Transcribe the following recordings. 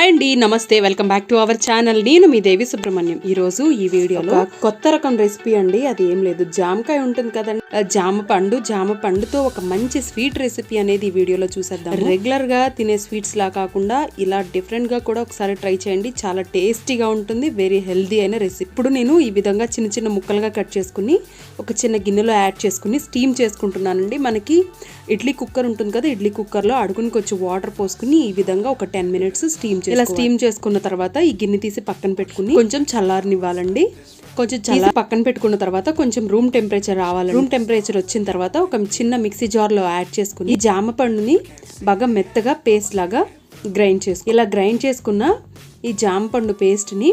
Hi అండి, నమస్తే. Welcome back to our channel. నేను మీ దేవి సుబ్రహ్మణ్యం. ఈ రోజు ఈ వీడియోలో కొత్త రకం రెసిపీ అండి. అది ఏం లేదు, జామకాయ ఉంటుంది కదండి, జామ పండుతో ఒక మంచి స్వీట్ రెసిపీ అనేది ఈ వీడియోలో చూసేద్దాం. రెగ్యులర్ గా తినే స్వీట్స్ లా కాకుండా ఇలా డిఫరెంట్ గా కూడా ఒకసారి ట్రై చేయండి. చాలా టేస్టీగా ఉంటుంది, వెరీ హెల్దీ అయిన రెసిపీ. ఇప్పుడు నేను ఈ విధంగా చిన్న చిన్న ముక్కలుగా కట్ చేసుకుని ఒక చిన్న గిన్నెలో యాడ్ చేసుకుని స్టీమ్ చేసుకుంటున్నానండి. మనకి ఇడ్లీ కుక్కర్ ఉంటుంది కదా, ఇడ్లీ కుక్కర్ లో అడుగుని కొంచెం వాటర్ పోసుకుని ఈ విధంగా ఒక 10 minutes ఇలా స్టీమ్ చేసుకున్న తర్వాత ఈ గిన్నె తీసి పక్కన పెట్టుకుని కొంచెం చల్లారనివ్వాలండి. కొంచెం పక్కన పెట్టుకున్న తర్వాత కొంచెం రూమ్ టెంపరేచర్ రావాలి. రూమ్ టెంపరేచర్ వచ్చిన తర్వాత ఒక చిన్న మిక్సీ జార్ లో యాడ్ చేసుకుని ఈ జామ పండుని బాగా మెత్తగా పేస్ట్ లాగా గ్రైండ్ చేసుకుని ఇలా గ్రైండ్ చేసుకున్న ఈ జామ పండు పేస్ట్ ని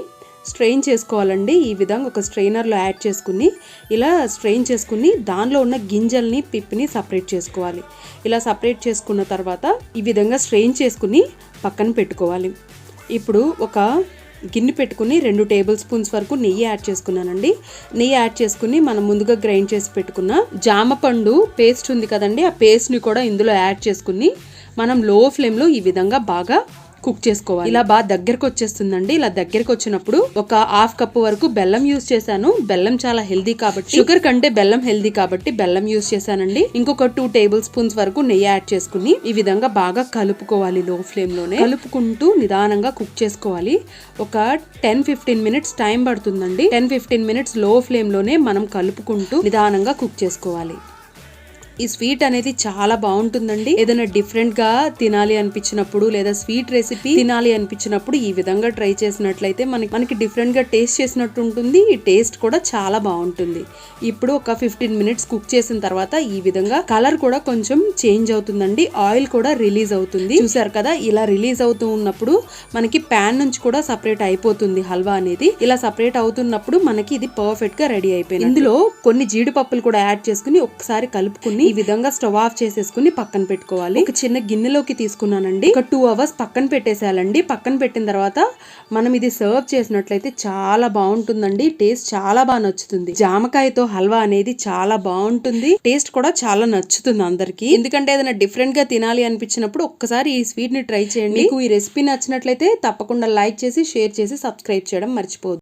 స్ట్రెయిన్ చేసుకోవాలండి. ఈ విధంగా ఒక స్ట్రెయినర్లో యాడ్ చేసుకుని ఇలా స్ట్రెయిన్ చేసుకుని దానిలో ఉన్న గింజల్ని పిప్పిని సపరేట్ చేసుకోవాలి. ఇలా సపరేట్ చేసుకున్న తర్వాత ఈ విధంగా స్ట్రెయిన్ చేసుకుని పక్కన పెట్టుకోవాలి. ఇప్పుడు ఒక గిన్నె పెట్టుకుని 2 tablespoons వరకు నెయ్యి యాడ్ చేసుకున్నానండి. నెయ్యి యాడ్ చేసుకుని మనం ముందుగా గ్రైండ్ చేసి పెట్టుకున్న జామపండు పేస్ట్ ఉంది కదండి, ఆ పేస్ట్ని కూడా ఇందులో యాడ్ చేసుకుని మనం లో ఫ్లేమ్లో ఈ విధంగా బాగా కుక్ చేసుకోవాలి. ఇలా బాగా దగ్గరకు వచ్చేస్తుందండి. ఇలా దగ్గరకు వచ్చినప్పుడు ఒక 1/2 cup వరకు బెల్లం యూజ్ చేశాను. బెల్లం చాలా హెల్దీ కాబట్టి, షుగర్ కంటే బెల్లం హెల్దీ కాబట్టి బెల్లం యూజ్ చేశానండి. ఇంకొక 2 tablespoons వరకు నెయ్యి యాడ్ చేసుకుని ఈ విధంగా బాగా కలుపుకోవాలి. లో ఫ్లేమ్ లోనే కలుపుకుంటూ నిదానంగా కుక్ చేసుకోవాలి. ఒక 10-15 minutes టైం పడుతుందండి. 10-15 minutes లో ఫ్లేమ్ లోనే మనం కలుపుకుంటూ నిదానంగా కుక్ చేసుకోవాలి. ఈ స్వీట్ అనేది చాలా బాగుంటుందండి. ఏదైనా డిఫరెంట్ గా తినాలి అనిపించినప్పుడు లేదా స్వీట్ రెసిపీ తినాలి అనిపించినప్పుడు ఈ విధంగా ట్రై చేసినట్లయితే మనకి డిఫరెంట్ గా టేస్ట్ చేసినట్టు ఉంటుంది. ఈ టేస్ట్ కూడా చాలా బాగుంటుంది. ఇప్పుడు ఒక 15 minutes కుక్ చేసిన తర్వాత ఈ విధంగా కలర్ కూడా కొంచెం చేంజ్ అవుతుందండి. ఆయిల్ కూడా రిలీజ్ అవుతుంది. చూసారు కదా, ఇలా రిలీజ్ అవుతూ ఉన్నప్పుడు మనకి ప్యాన్ నుంచి కూడా సపరేట్ అయిపోతుంది హల్వా అనేది. ఇలా సపరేట్ అవుతున్నప్పుడు మనకి ఇది పర్ఫెక్ట్ గా రెడీ అయిపోయింది. ఇందులో కొన్ని జీడిపప్పులు కూడా యాడ్ చేసుకుని ఒకసారి కలుపుకుని ఈ విధంగా స్టవ్ ఆఫ్ చేసేసుకుని పక్కన పెట్టుకోవాలి. ఒక చిన్న గిన్నెలోకి తీసుకున్నానండి. ఒక 2 hours పక్కన పెట్టేసేయాలండి. పక్కన పెట్టిన తర్వాత మనం ఇది సర్వ్ చేసినట్లయితే చాలా బాగుంటుందండి. టేస్ట్ చాలా బాగా నచ్చుతుంది. జామకాయతో హల్వా అనేది చాలా బాగుంటుంది. టేస్ట్ కూడా చాలా నచ్చుతుంది అందరికి. ఎందుకంటే ఏదైనా డిఫరెంట్ గా తినాలి అనిపించినప్పుడు ఒక్కసారి ఈ స్వీట్ ని ట్రై చేయండి. మీకు ఈ రెసిపీ నచ్చినట్లయితే తప్పకుండా లైక్ చేసి, షేర్ చేసి, సబ్స్క్రైబ్ చేయడం మర్చిపోవద్దు.